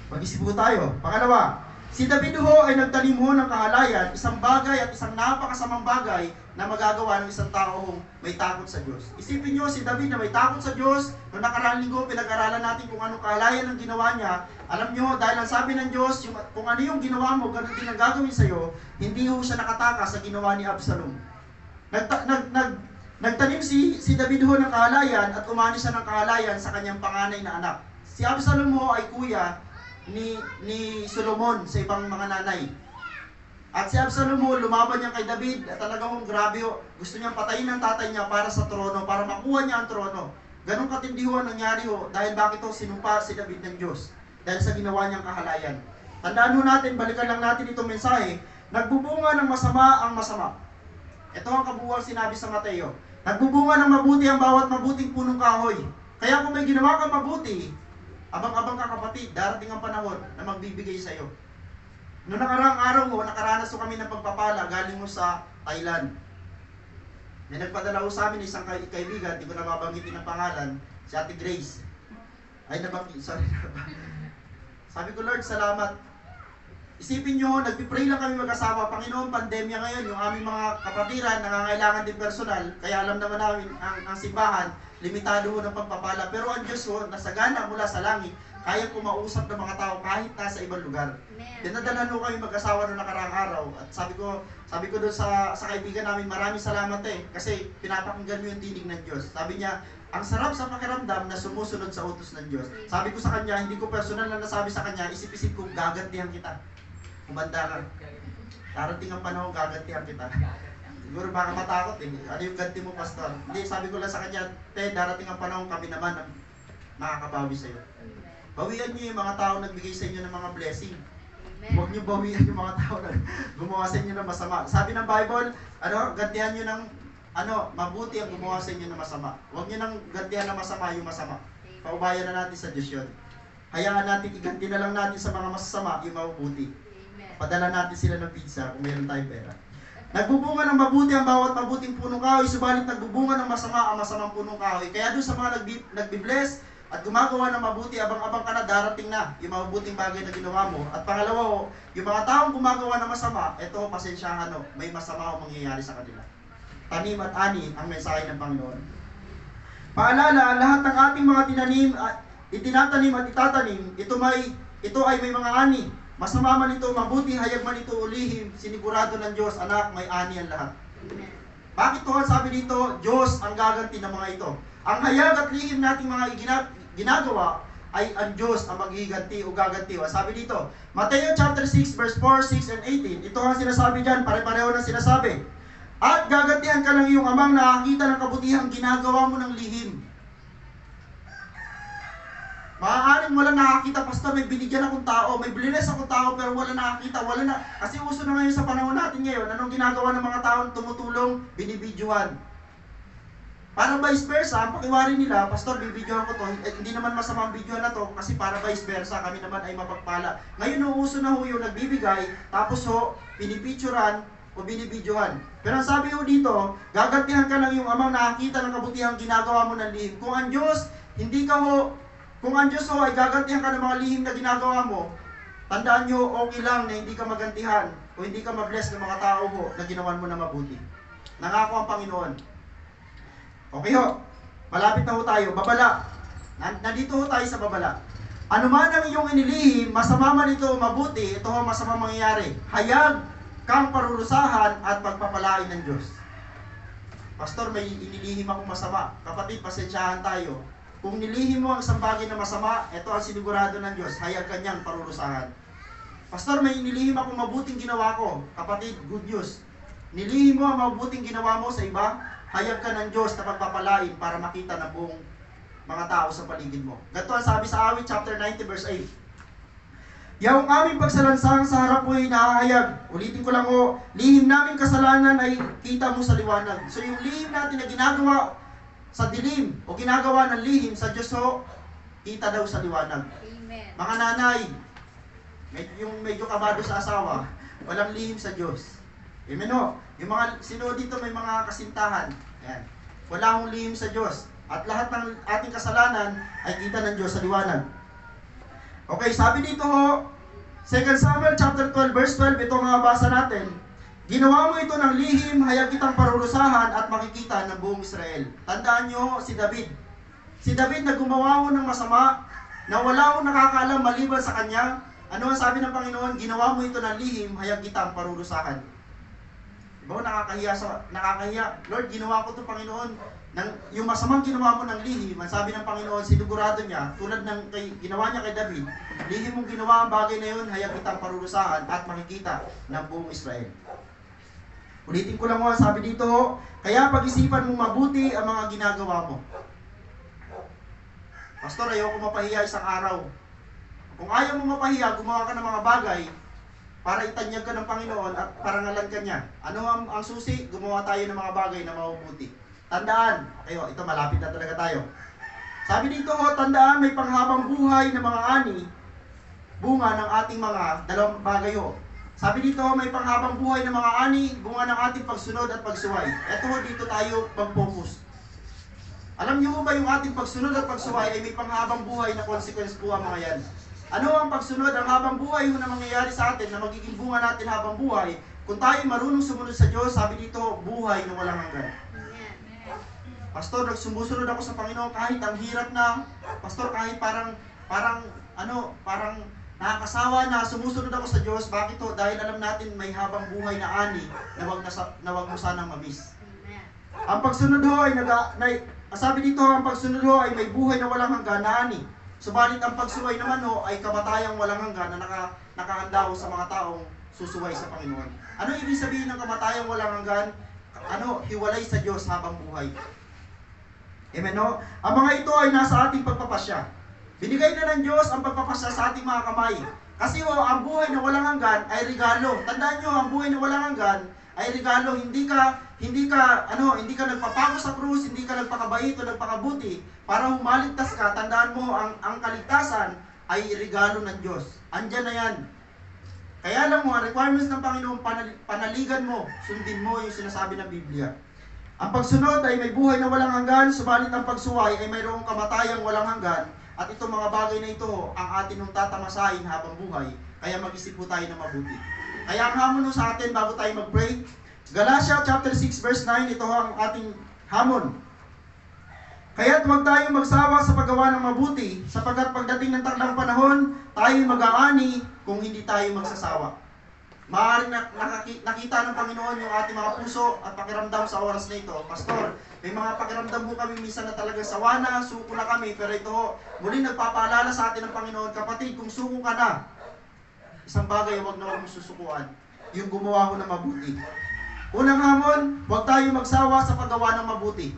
Mag-isip po tayo. Pangalawa, si David ho ay nagtanim ho ng kahalayan, isang bagay at isang napakasamang bagay na magagawa ng isang tao may takot sa Diyos. Isipin nyo, si David na may takot sa Diyos, noong nakaraang linggo, pinag-aralan natin kung anong kahalayan ang ginawa niya. Alam nyo, dahil ang sabi ng Diyos, kung ano yung ginawa mo, ganun din ang gagawin sa'yo, hindi ho siya nakatakas sa ginawa ni Absalom. Nagtanim si David ho ng kahalayan at umani siya ng kahalayan sa kanyang panganay na anak. Si Absalom ho ay kuya ni Solomon sa ibang mga nanay. At si Absalom ho, lumaban niya kay David at talagang grabe ho. Gusto niyang patayin ang tatay niya para sa trono, para makuha niya ang trono. Ganong katindi ho ang nangyari ho dahil bakit ho sinumpa si David ng Diyos? Dahil sa ginawa niyang kahalayan. Tandaan ho natin, balikan lang natin itong mensahe, nagbubunga ng masama ang masama. Ito ang kabuuang sinabi sa Mateo. Nagbubunga ng mabuti ang bawat mabuting punong kahoy. Kaya kung may ginawa kang mabuti, abang-abang ka kapatid, darating ang panahon na magbibigay sa iyo. Noong nakaraang araw ho, nakaranas ho kami ng pagpapala galing ho sa Thailand. May nagpadala ho sa amin isang kaibigan, hindi ko na mabanggitin ang pangalan, si Ate Grace. Ay nabanggit, sorry. Sabi ko, Lord, salamat. Isipin nyo, nagpipray lang kami mag-asawa. Panginoon, pandemya ngayon, yung aming mga kapatiran, nangangailangan din personal. Kaya alam naman namin, ang simbahan, limitado ho ng pagpapala. Pero ang Diyos ho, nasagana mula sa langit, kaya kumausap ng mga tao kahit nasa ibang lugar. Dinadalan ho kami mag-asawa noong nakaraang araw. At sabi ko doon sa kaibigan namin, maraming salamat kasi pinapakinggan mo yung tinig ng Diyos. Sabi niya, ang sarap sa pakiramdam na sumusunod sa utos ng Diyos. Sabi ko sa kanya, hindi ko personal na nasabi sa kanya, isip-isip ko, gagantihan kita. Kumanda ka. Darating ang panahon, gagantihan kita. Siguro baka matakot ano yung ganti mo, pastor? Hindi, sabi ko lang sa kanya, darating ang panahon, kami naman ang makakabawi sa'yo. Bawian niyo yung mga tao nagbigay sa inyo ng mga blessing. Huwag niyo bawian yung mga tao na gumawa sa inyo ng masama. Sabi ng Bible, gantihan niyo ng mabuti ang gumawa sa inyo ng masama. Huwag niyo nang gantihan ng masama yung masama. Paubayan na natin sa Diyos yun. Hayaan natin, iganti na lang natin sa mga masasama yung mabuti. Padala natin sila ng pizza kung mayroon tayong pera. Nagbubunga ng mabuti ang bawat mabuting punong kahoy, subalit nagbubunga ng masama ang masamang punong kahoy. Kaya doon sa mga nagbi-bless at gumagawa ng mabuti, abang-abang ka na, darating na yung mabuting bagay na ginawa mo. At pangalawa, yung mga taong gumagawa ng masama, eto, pasensyahan, may masama ang mangyayari sa kanila. Tanim at ani ang mensahe ng Panginoon. Paalala, lahat ng ating mga itinatanim at itatanim, ito ay may mga ani. Masama man ito, mabuti, hayag man ito, ulihim, sinigurado ng Diyos, anak, may ani ang lahat. Bakit to? Sabi dito, Diyos ang gaganti ng mga ito. Ang hayag at lihim nating mga ginagawa ay ang Diyos ang maghiganti o gaganti. Sabi dito, Mateo chapter 6 verse 4, 6 and 18. Ito ang sinasabi diyan, pare-pareho na sinasabi. At gagantihan ka ng iyong amang nakakita ng kabutihang ginagawa mo ng lihim. Maaaring wala nakakita, pastor, may binigyan akong tao, may bless akong tao, pero wala nakakita, kasi uso na ngayon sa panahon natin ngayon, anong ginagawa ng mga taong tumutulong? Binibidyohan. Parang vice versa, ang pakiwari nila, pastor, bibidyohan ko to, hindi naman masama ang video na to, kasi para vice versa, kami naman ay mapagpala. Ngayon, uso na ho yung nagbibigay, tapos pinipicturan o binibidyohan. Pero ang sabi ho dito, gagantihan ka ng iyong amang nakakita ng kabutihang ginagawa mo ng lihim. Kung ang Diyos ay gagantihan ka ng mga lihim na ginagawa mo, tandaan nyo, okay lang na hindi ka magantihan o hindi ka mabless ng mga tao na ginawan mo na mabuti. Nangako ang Panginoon. Okay ho, malapit na ho tayo. Babala. Nandito ho tayo sa babala. Ano man ang iyong inilihim, masama man ito o mabuti, ito ang masama mangyayari. Hayag kang parurusahan at pagpapalain ng Diyos. Pastor, may inilihim akong masama. Kapatid, pasensyahan tayo. Kung nilihim mo ang isang bagay na masama, ito ang sinigurado ng Diyos. Hayag kanyang parurusahan. Pastor, may inilihim akong mabuting ginawa ko. Kapatid, good news. Nilihim mo ang mabuting ginawa mo sa iba, hayag ka ng Diyos na pagpapalain para makita ng buong mga tao sa paligid mo. Ganito ang sabi sa Awit chapter 90 verse 8. Yung aming pagsalansang sa harap mo ay nahahayag. Ulitin ko lang o, lihim naming kasalanan ay kita mo sa liwanag. So yung lihim natin na ginagawa sa dilim o ginagawa ng lihim sa Diyos ho, kita daw sa liwanag. Amen. Mga nanay, yung medyo kabado sa asawa, walang lihim sa Diyos. Amen o. Yung mga sino dito may mga kasintahan. Ayan. Wala akong lihim sa Diyos. At lahat ng ating kasalanan ay kita ng Diyos sa liwanag. Okay, sabi dito ho, 2 Samuel chapter 12 verse 12, ito mga basa natin. Ginawa mo ito ng lihim, hayag kitang parurusahan at makikita ng buong Israel. Tandaan nyo si David. Si David na gumawa ho ng masama, na wala ho nakakaalam maliban sa kanya. Ano ang sabi ng Panginoon? Ginawa mo ito ng lihim, hayag kitang parurusahan. Diba, nakakahiya. Lord, ginawa ko ito, Panginoon. Yung masamang ginawa mo ng lihim, ang sabi ng Panginoon, sinigurado niya, tulad ng ginawa niya kay David, lihim mong ginawa ang bagay na yun, hayag kitang parurusahan at makikita ng buong Israel. Ulitin ko lang mo, sabi dito ho, kaya pag-isipan mong mabuti ang mga ginagawa mo. Pastor, ayoko mapahiya isang araw. Kung ayaw mo mapahiya, gumawa ka ng mga bagay para itanyag ka ng Panginoon at parangalan ka niya. Ano ang susi? Gumawa tayo ng mga bagay na mabubuti. Tandaan, ayo, ito malapit na talaga tayo. Sabi dito ho, tandaan may panghabang buhay ng mga ani, bunga ng ating mga dalawang bagay ho. Sabi dito, may panghabang buhay ng mga ani, bunga ng ating pagsunod at pagsuway. Ito ho, dito tayo mag-focus. Alam niyo ba yung ating pagsunod at pagsuway ay may panghabang buhay na consequence po ang mga yan. Ano ang pagsunod? Ang habang buhay ho na mangyayari sa atin, na magiging bunga natin habang buhay, kung tayo marunong sumunod sa Diyos, sabi dito, buhay na walang hanggan. Pastor, sumusunod ako sa Panginoon kahit ang hirap na. Pastor, kahit parang nakakasawa na, sumusunod ako sa Diyos. Bakit to? Dahil alam natin may habang buhay na ani na wag mo sanang mamiss. Ang pagsunod ho ay sabi dito, ang pagsunod ho ay may buhay na walang hanggan na ani. Subalit ang pagsuway naman ho ay kamatayang walang hanggan na nakahanda ho sa mga taong susuway sa Panginoon. Ano ibig sabihin ng kamatayang walang hanggan? Hiwalay sa Diyos habang buhay. Amen, no? Ang mga ito ay nasa ating pagpapasya. Binigay na ng Diyos ang pagpapasya sa ating mga kamay. Kasi ang buhay na walang hanggan ay regalo. Tandaan nyo, ang buhay na walang hanggan ay regalo. Hindi ka nagpapago sa krus, hindi ka nagpakabait o nagpakabuti para humaligtas ka. Tandaan mo, ang kaligtasan ay regalo ng Diyos. Andyan na yan. Kaya alam mo, ang requirements ng Panginoon, panaligan mo, sundin mo yung sinasabi ng Biblia. Ang pagsunod ay may buhay na walang hanggan, subalit ang pagsuway ay mayroong kamatayang walang hanggan. At itong mga bagay na ito, ang atin nung tatamasahin habang buhay. Kaya mag-isip po tayo na mabuti. Kaya ang hamon sa atin bago tayo mag-pray, Galatia chapter 6 verse 9, ito ang ating hamon. Kaya't huwag tayong magsawa sa paggawa ng mabuti, sapagkat pagdating ng takdang panahon, tayo mag-aani kung hindi tayo magsasawa. Maaaring nakita ng Panginoon yung ating mga puso at pakiramdam sa oras na ito. Pastor, may mga pakiramdam po kami minsan na talagang sawa na, suko na kami, pero ito muli nagpapaalala sa atin ng Panginoon, kapatid, kung suko ka na, isang bagay huwag na huwag mong susukuan, yung gumawa ko ng mabuti. Unang hamon, huwag tayo magsawa sa paggawa ng mabuti.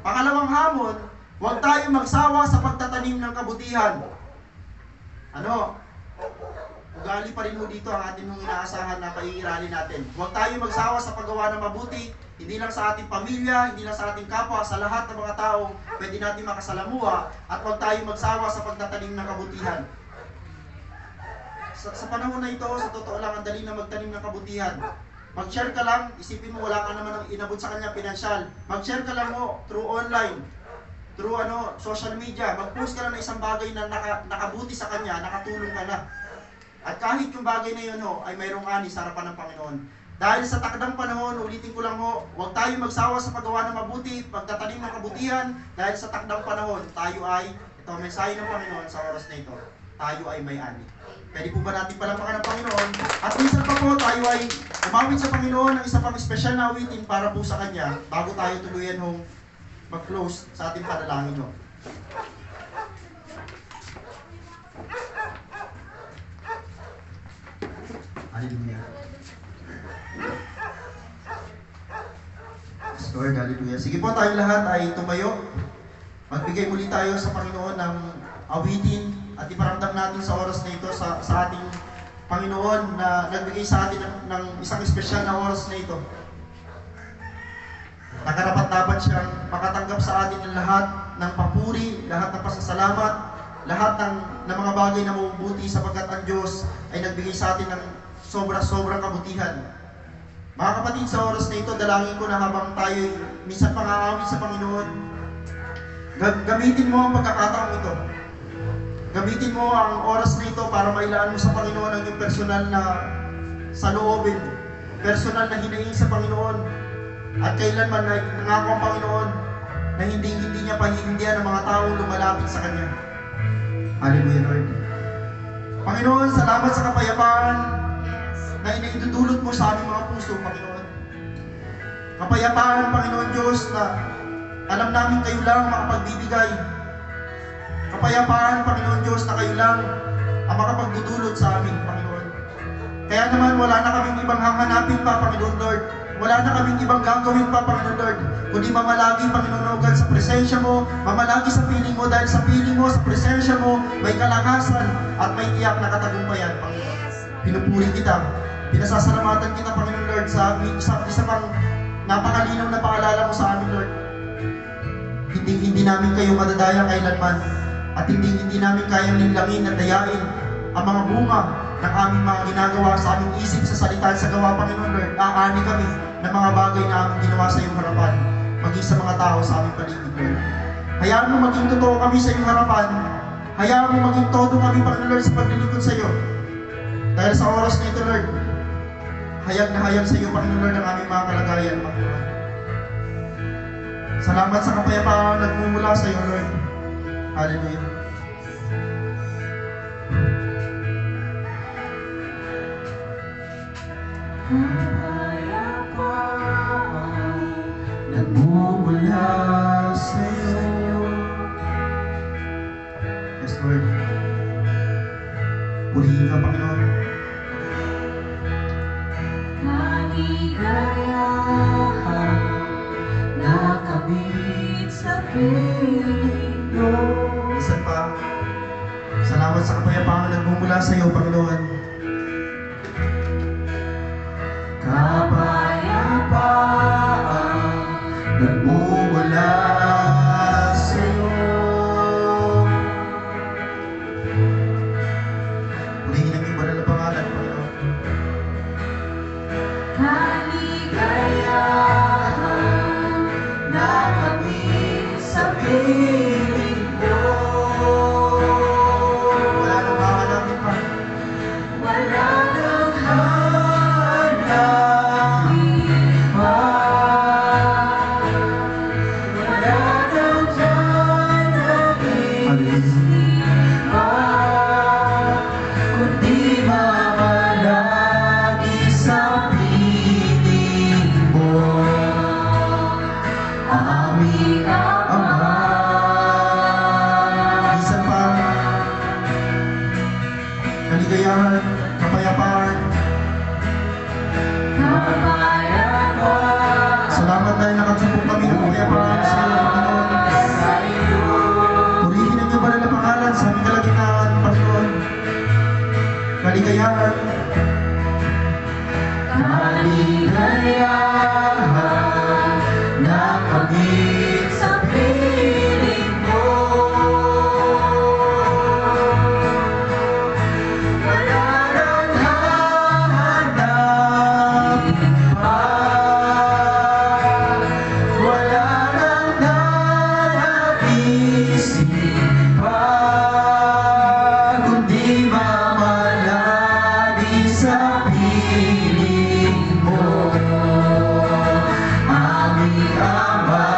Pangalawang hamon, huwag tayo magsawa sa pagtatanim ng kabutihan. Ugali pa rin mo dito ang ating inaasahan na paiirali natin. Huwag tayo magsawa sa paggawa ng mabuti, hindi lang sa ating pamilya, hindi lang sa ating kapwa, sa lahat ng mga taong pwede natin makasalamuha, at huwag tayo magsawa sa pagtatanim ng kabutihan. Sa panahon na ito, sa totoo lang, ang dali na magtanim ng kabutihan. Mag-share ka lang, isipin mo wala ka naman ang inabot sa kanya pinansyal. Mag-share ka lang mo through online, through social media. Mag-post ka lang ng isang bagay na nakabuti sa kanya, nakatulong ka na. At kahit yung bagay na yun ay mayroong ani sa harapan ng Panginoon. Dahil sa takdang panahon, ulitin ko lang huwag tayo magsawa sa paggawa ng mabuti, pagtatanim ng kabutihan, dahil sa takdang panahon, tayo ay, Ito ang mensahe ng Panginoon sa oras na ito. Tayo ay may-ani. Pwede po ba natin palakpakan ng Panginoon? At minsan pa po tayo ay umawit sa Panginoon ng isa pang espesyal na awitin para po sa Kanya bago tayo tuluyan hong mag-close sa ating panalangin. No? Hallelujah. Yes, Lord, hallelujah. Sige po, tayong lahat ay tumayo. Magbigay muli tayo sa Panginoon ng awitin at iparamdam natin sa oras na ito sa ating Panginoon na nagbigay sa atin ng isang espesyal na oras na ito. Nakarapat-dapat siyang makatanggap sa atin ng lahat ng papuri, lahat ng pasasalamat, lahat ng mga bagay na mabubuti sapagkat ang Diyos ay nagbigay sa atin ng sobra-sobrang kabutihan. Mga kapatid, sa oras na ito, dalangin ko na habang tayo minsan pangaawit sa Panginoon, gamitin mo ang pagkakataong ito. Gamitin mo ang oras na ito para mailaan mo sa Panginoon ang iyong personal na saloobin, personal na hinaing sa Panginoon. At kailanman na nangako ang Panginoon na hindi niya pahihindihan ang mga taong lumalapit sa Kanya. Hallelujah, Lord. Panginoon, salamat sa kapayapaan na inaidudulot mo sa aming mga puso, Panginoon. Kapayapaan, Panginoon Diyos, na alam namin kayo lang makapagbibigay. Kapayapaan, Panginoon Diyos, na kayo lang ang makapagdudulot sa amin, Panginoon. Kaya naman wala na kaming ibang hahanapin pa, Panginoon Lord. Wala na kaming ibang gagawin pa, Panginoon Lord. Kundi mamalagi, Panginoon Lord, sa presensya mo, mamalagi sa piling mo, dahil sa piling mo, sa presensya mo, may kalakasan at may tiyak na katagumpayan, Panginoon. Pinupuri kita. Pinasasalamatan kita, Panginoon Lord, sa isa pang napakalinaw na paalala mo sa amin, Lord. Hindi namin kayo madadaya kailanman at hindi namin kayang linlangin at dayain ang mga bunga ng aming mga ginagawa sa aming isip, sa salita at sa gawa, Panginoon Lord. Aani kami ng mga bagay na aming ginawa sa iyong harapan, maging sa mga tao sa aming paligid, Lord. Hayaan mo maging totoo kami sa iyong harapan. Hayaan mo maging todo kami, Panginoon Lord, sa paglilingkod sa iyo. Dahil sa oras na ito, Lord, hayag na hayag sa iyo, Panginoon Lord, ang aming mga kalagayan, Panginoon. Salamat sa kapayapaan na nagmumula sa iyo, Lord. Hallelujah. Kapayapaan nagmumula sa iyo. Yes, Lord. Purihin ka, Panginoon. Kaligayahan nakabit sa piling mo. Isan pa. Salamat sa kapayapaan na nagmumula sa iyo, Panginoon. Kapayapaan nagmumula sa iyo. Purihin ang iyong banal na pangalan, Panginoon. Kaligayahan nakabit sa piling mo. Wala nang hahanapin pa. Wala nang hanapin pa. Wala nang hanapin pa. Kundi mamalagi sa piling mo, aming Ama. Isan pa. Kaligayahan, kapayapaan. Kapayapaan Salamat dahil nakatubog kami ng kapayapaan sa iyo, Panginoon. sa iyo. Purihin ang iyong banal na pangalan sa aming kalagitnaan, Panginoon. Kaligayahan. Kaligayahan nakabit sa piling mo. Wala nang hahanapin pa. Wala nang hanapisip pa. Kundi mamalagi sa piling mo, aming Ama.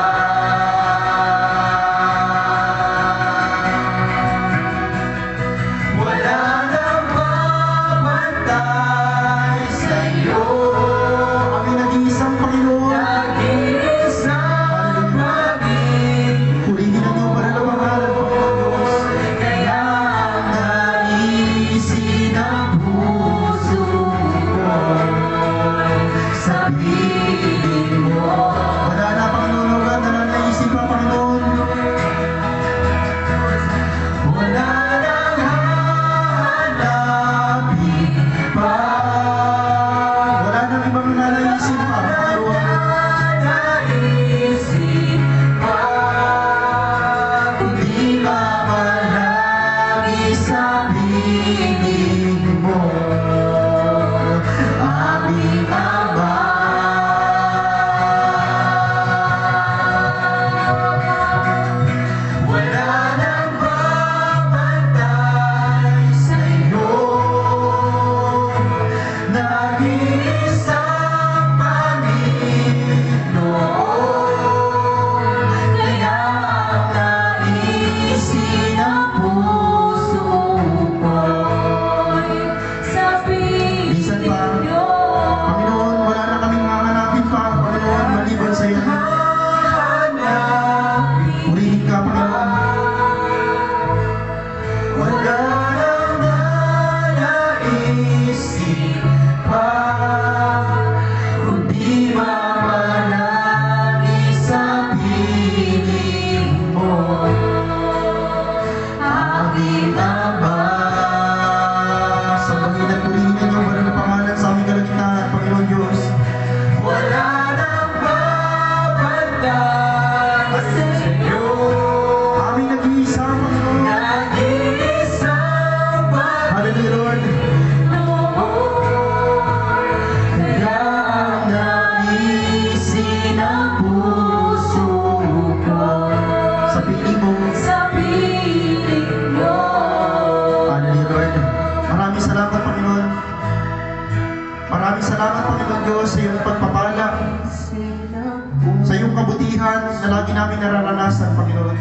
kabutihan na lagi namin nararanasan, Panginoon.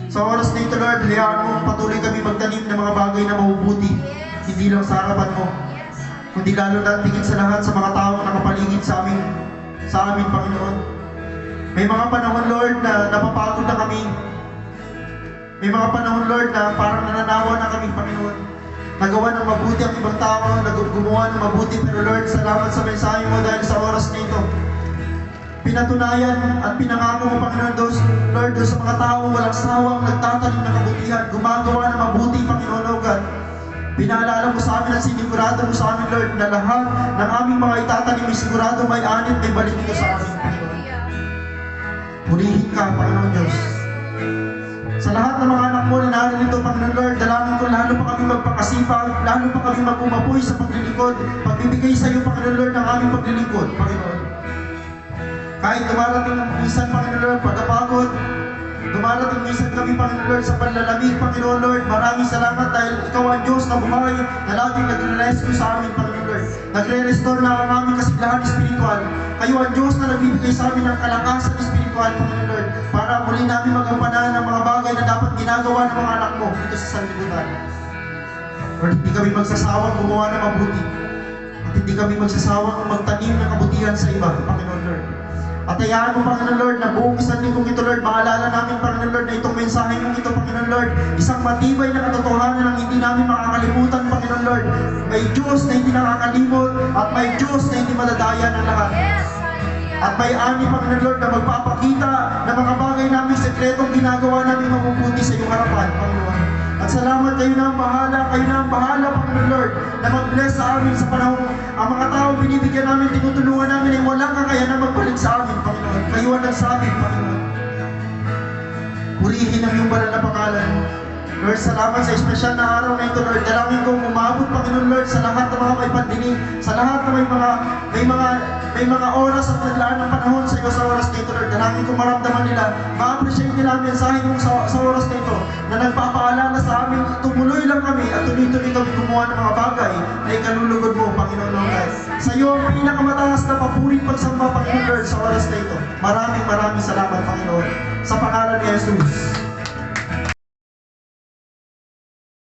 Sa oras na ito, Lord, hayaan mo patuloy kami magtanim ng mga bagay na mabubuti, hindi lang sa harapan mo, kundi lalo na tingin sa lahat sa mga taong nakapaligid sa amin, Panginoon. May mga panahon, Lord, na napapagod na kami. May mga panahon, Lord, na parang nananawa na kami, Panginoon. Nagawa ng mabuti ang ibang tao, gumawa ng mabuti, pero Lord, salamat sa mensahe mo dahil sa oras na ito. Pinatunayan at pinangako mo, Panginoon, Lord, sa mga tao walang sawang nagtatanim ng kabutihan, gumagawa ng mabuti, Panginoon, O God. Pinaalala mo sa amin at sinigurado mo sa amin, Lord, na lahat ng aming mga itatanim ay sigurado may anit, may balik ito sa amin, Panginoon. Purihin ka, Panginoon Diyos. Sa lahat ng mga anak mo na narito, Panginoon Lord, dalangin ko lalo pa kami magpakasipag, lalo pa kami magumapoy sa paglilingkod, pagbibigay sa iyo, Panginoon Lord, ng aming paglilingkod, Panginoon. Kahit dumarating minsan, Panginoon Lord, pagkapagod, dumarating minsan kami, Panginoon Lord, sa panlalamig, Panginoon Lord, maraming salamat dahil ikaw ang Diyos na buhay, na laging nagre-rescue sa amin, Panginoon Lord. Nagre-restore na ang aming kasiglahan espiritual. Kayo ang Diyos na nagbibigay sa amin ng kalakasan espiritual, Panginoon Lord, para muli namin magampanan ng mga bagay na dapat ginagawa ng mga anak mo dito sa sanlibutan. Lord, hindi kami magsasawang gumawa ng mabuti. At hindi kami magsasawang magtanim ng kabutihan sa iba, Panginoon Lord. At hayaan mo, Panginoon Lord, na buong isang linggong ito, Lord, maalala namin, Panginoon Lord, na itong mensahe mong ito, Panginoon Lord, isang matibay na katotohanan na hindi namin makakalimutan, Panginoon Lord. May Diyos na hindi nakakalimot at may Diyos na hindi madadaya ng lahat. At may ani, Panginoon Lord, na magpapakita ng mga bagay namin, sekretong ginagawa namin mabubuti sa iyong harapan, Panginoon. At salamat, kayo na ang bahala, Panginoon Lord, na mag-bless sa amin sa panahon. Ang mga tao binibigyan namin, tinutulungan namin ay walang kakayanan magbalik sa amin, Panginoon. Kayo ang nagsabi, Panginoon. Purihin ang iyong banal na pangalan. Lord, salamat sa espesyal na araw na ito, Lord. Dalangin kong umabot, Panginoon Lord, sa lahat ng mga may pandinig, sa lahat ng may mga oras at naglaan ng panahon sa iyo sa oras na ito, Lord. Dalangin kong maramdaman nila, ma-appreciate nila ang mensahe mo sa oras na ito, na nagpapaalala sa amin, tumuloy lang kami at tuloy-tuloy kami gumawa ng mga bagay na ikalulugod mo, Panginoon Lord. Sa iyo ang pinakamataas na papuring pagsamba, Panginoon Lord, sa oras na ito. Maraming salamat, Panginoon. Sa pangalan ni Jesus.